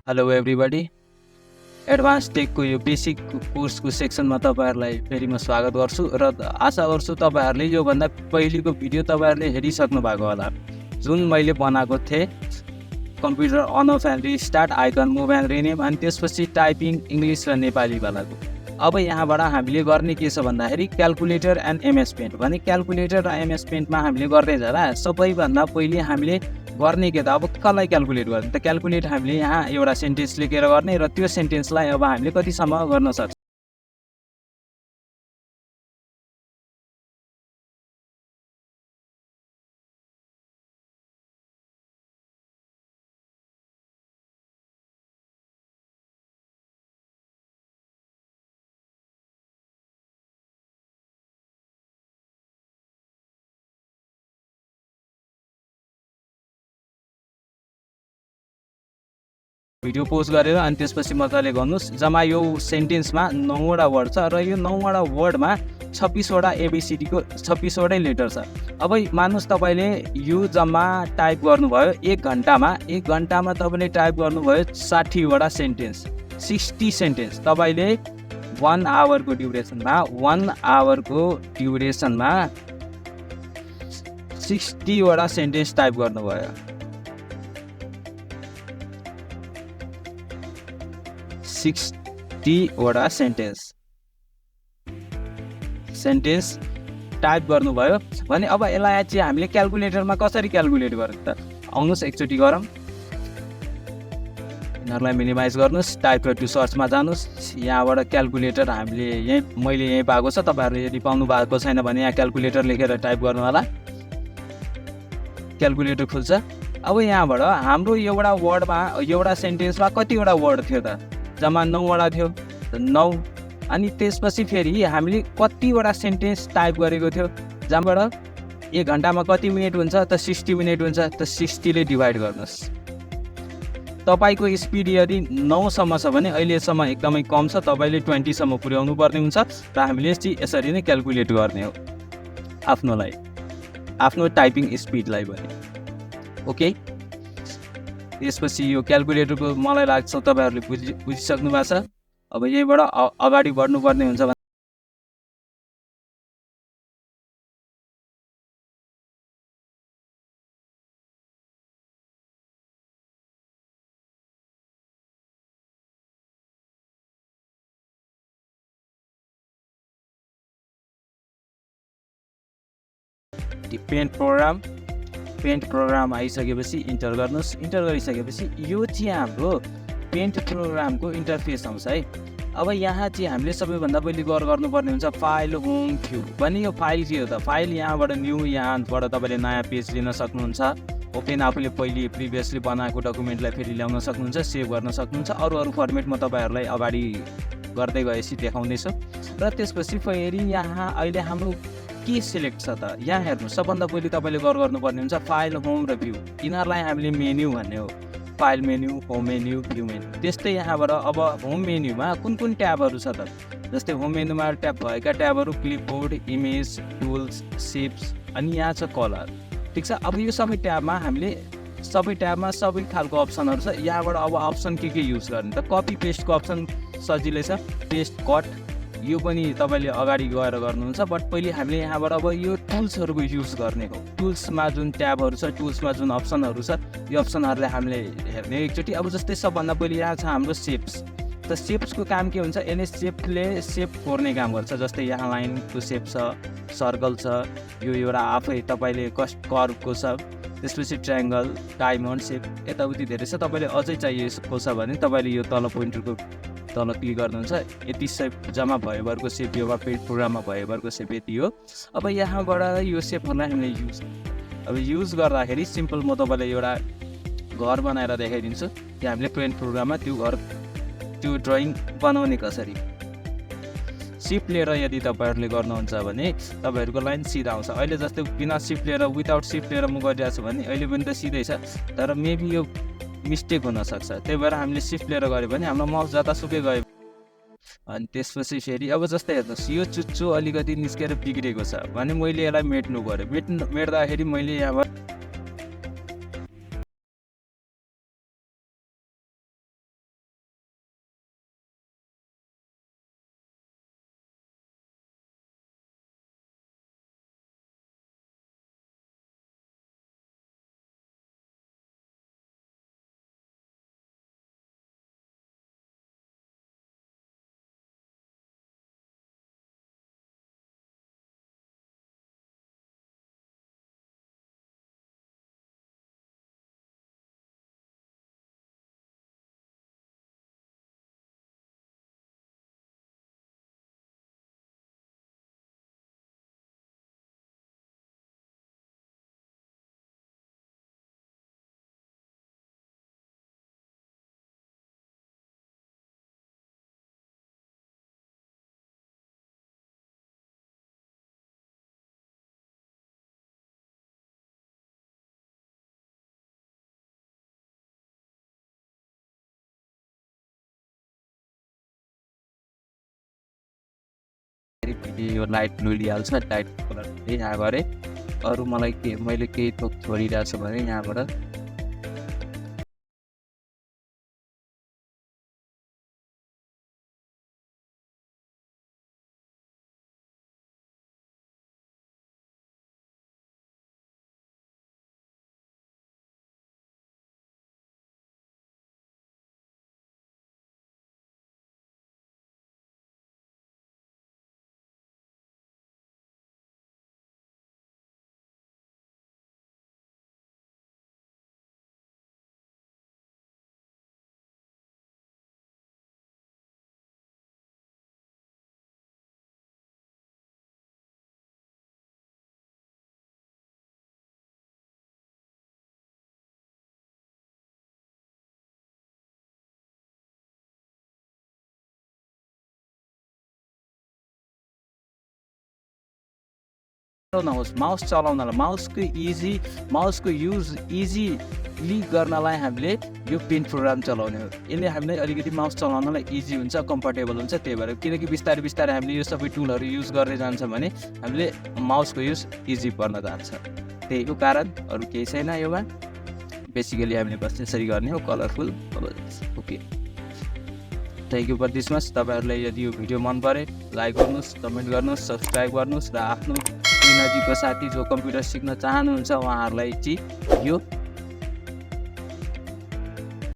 Hello everybody advance टेकको यो basic कोर्सको सेक्सनमा तपाईँहरूलाई फेरि म स्वागत गर्छु र आशा गर्छु तपाईँहरूले योभन्दा पहिलेको भिडियो तपाईँहरूले हेरिसक्नु भएको होला जुन मैले बनाएको थिएँ computer on off and restart icon move and rename अनि त्यसपछि टाइपिङ इङ्ग्लिस र नेपालीवालाको। अब यहाँबाट हामीले गर्ने के छ भन्दाखेरि क्यालकुलेटर एन्ड एमएस पेन्ट भने क्यालकुलेटर र एमएस पेन्टमा हामीले गर्दै जाँदा सबैभन्दा पहिले हामीले गर्ने के त अब कसलाई क्यालकुलेट गर्ने त क्यालकुलेट हामीले यहाँ एउटा सेन्टेन्स लेखेर गर्ने र त्यो सेन्टेन्सलाई अब हामीले कतिसम्म गर्न सक्छौँ। भिडियो पोस्ट गरेर अनि त्यसपछि मजाले गर्नुहोस्। जम्मा यो सेन्टेन्समा 9वटा वर्ड छ र यो 9वटा वर्डमा 26वटा एबिसिडीको 26वटै लेटर छ। अब मान्नुहोस् तपाईँले यो जम्मा टाइप गर्नुभयो 1 घन्टामा तपाईँले टाइप गर्नुभयो 60वटा सेन्टेन्स 60 सेन्टेन्स। तपाईँले 1 आवरको ड्युरेसनमा 60वटा सेन्टेन्स टाइप गर्नुभयो। 60वटा सेन्टेन्स टाइप गर्नुभयो भने अब यसलाई चाहिँ हामीले क्यालकुलेटरमा कसरी क्यालकुलेट गर्ने त आउनुहोस् एकचोटि गरौँ। यिनीहरूलाई मिनिमाइज गर्नुहोस्, टाइप टु सर्चमा जानुहोस्। यहाँबाट क्यालकुलेटर हामीले मैले यहीँ पाएको छ। तपाईँहरूले यदि पाउनु भएको छैन भने यहाँ क्यालकुलेटर लेखेर टाइप गर्नु होला, क्यालकुलेटर खुल्छ। अब यहाँबाट हाम्रो एउटा वर्डमा एउटा सेन्टेन्समा कतिवटा वर्ड थियो त जम्मा 9वटा थियो 9। अनि त्यसपछि फेरि हामीले कतिवटा सेन्टेन्स टाइप गरेको थियो जहाँबाट 1 घन्टामा कति मिनट हुन्छ त 60 मिनट हुन्छ त 60ले डिभाइड गर्नुहोस्। तपाईँको स्पिड यदि 9सम्म छ भने अहिलेसम्म एकदमै कम छ, तपाईँले 20सम्म पुर्याउनु पर्ने हुन्छ र हामीले चाहिँ यसरी नै क्यालकुलेट गर्ने हो आफ्नो टाइपिङ स्पिडलाई पनि। ओके, त्यसपछि यो क्यालकुलेटरको मलाई लाग्छ तपाईँहरूले बुझिसक्नु भएको छ। अब यहीबाट अगाडि बढ्नुपर्ने हुन्छ। पेन्ट प्रोग्राम आइसकेपछि इन्टर गर्नुहोस्। इन्टर गरिसकेपछि यो चाहिँ हाम्रो पेन्ट प्रोग्रामको इन्टरफेस आउँछ है। अब यहाँ चाहिँ हामीले सबैभन्दा पहिले गर्नुपर्ने हुन्छ फाइल होम भ्यू भने यो फाइल के हो त फाइल यहाँबाट न्यू, यहाँबाट तपाईँले नयाँ पेज लिन सक्नुहुन्छ। ओपेन आफूले पहिले प्रिभियसली बनाएको डकुमेन्टलाई फेरि ल्याउन सक्नुहुन्छ, सेभ गर्न सक्नुहुन्छ। अरू फर्मेट म तपाईँहरूलाई अगाडि गर्दै गएपछि देखाउँदैछु। र त्यसपछि फेरि यहाँ अहिले हाम्रो के सिलेक्ट छ त यहाँ हेर्नु। सबभन्दा पहिले तपाईँले गर्नुपर्ने हुन्छ फाइल होम र भ्यू। यिनीहरूलाई हामीले मेन्यु भन्ने हो, file menu, home menu, view menu. त्यस्तै यहाँबाट अब होम मेन्युमा कुन ट्याबहरू छ त जस्तै होम मेन्युमा ट्याब भएका ट्याबहरू क्लिपबोर्ड, इमेज, टुल्स, सेप्स अनि यहाँ छ कलर। ठिक छ। अब यो सबै ट्याबमा सबै खालको अप्सनहरू छ। यहाँबाट अब अप्सन के युज गर्ने त कपी पेस्टको अप्सन सजिलै छ, पेस्ट कट यो पनि तपाईँले अगाडि गएर गर्नुहुन्छ। बट पहिले हामीले यहाँबाट अब यो टुल्सहरूको युज गर्ने हो। टुल्समा जुन ट्याबहरू छ, टुल्समा जुन अप्सनहरू छ, यो अप्सनहरूलाई हामीले हेर्ने एकचोटि। अब जस्तै सबभन्दा पहिले यहाँ छ हाम्रो सेप्स। त सेप्सको काम के हुन्छ, यसले सेप कोर्ने काम गर्छ। जस्तै यहाँ लाइनको सेप छ, सर्कल छ, यो एउटा आफै तपाईँले कर्भको छ। त्यसपछि ट्रायङ्गल, डायमन्ड सेप, यताउति धेरै छ। तपाईँले अझै चाहिएको छ भने तपाईँले यो तल पोइन्टरको तल क्लिक गर्नुहुन्छ। यति सेप जम्मा भएभरको सेप यो पेन्ट प्रोग्राममा भएभरको सेप यति हो। अब यहाँबाट यो सेपहरूलाई हामीले युज गर्दाखेरि सिम्पल म तपाईँलाई एउटा घर बनाएर देखाइदिन्छु कि हामीले पेन्ट प्रोग्राममा त्यो ड्रइङ बनाउने कसरी। सिफ्ट लिएर यदि तपाईँहरूले गर्नुहुन्छ भने तपाईँहरूको लाइन सिधा आउँछ। अहिले जस्तै बिना सिफ्ट लिएर विदाउट सिफ्ट लिएर म गरिरहेको छु भने अहिले पनि त सिधै छ, तर मेबी यो मिस्टेक हुनसक्छ। त्यही भएर हामीले सिफ्ट लिएर गऱ्यो भने हाम्रो माउस जतासुकै गयो। अनि त्यसपछि फेरि अब जस्तै हेर्नुहोस् यो चुच्चो अलिकति निस्केर बिग्रेको छ भने मैले यसलाई मेट्नु पऱ्यो। मेट्दाखेरि मैले यहाँबाट यो लाइट ब्लू लिइहाल्छ, लाइट कलर यहाँ गरेँ। अरू मलाई मैले केही थोक छोडिरहेको छु भने यहाँबाट नहोस्। माउस चलाउनलाई माउसको युज इजिली गर्नलाई हामीले यो पेन्ट प्रोग्राम चलाउने हो। यसले हामीलाई अलिकति माउस चलाउनलाई इजी हुन्छ, कम्फर्टेबल हुन्छ। त्यही भएर किनकि बिस्तारै बिस्तारै हामीले यो सबै टुलहरू युज गर्दै जान्छ भने हामीले माउसको युज इजी पर्न जान्छ। त्यही हो कारण, अरू केही छैन योमा। बेसिकली हामीले बस त्यसरी गर्ने हो, colourful. Okay, thank you for this much. तपाईँहरूलाई यदि यो भिडियो मन परे लाइक गर्नुहोस्, कमेन्ट गर्नुहोस्, सब्सक्राइब गर्नुहोस् र आफ्नो नजिकको साथी जो कम्प्युटर सिक्न चाहनुहुन्छ उहाँहरूलाई चाहिँ यो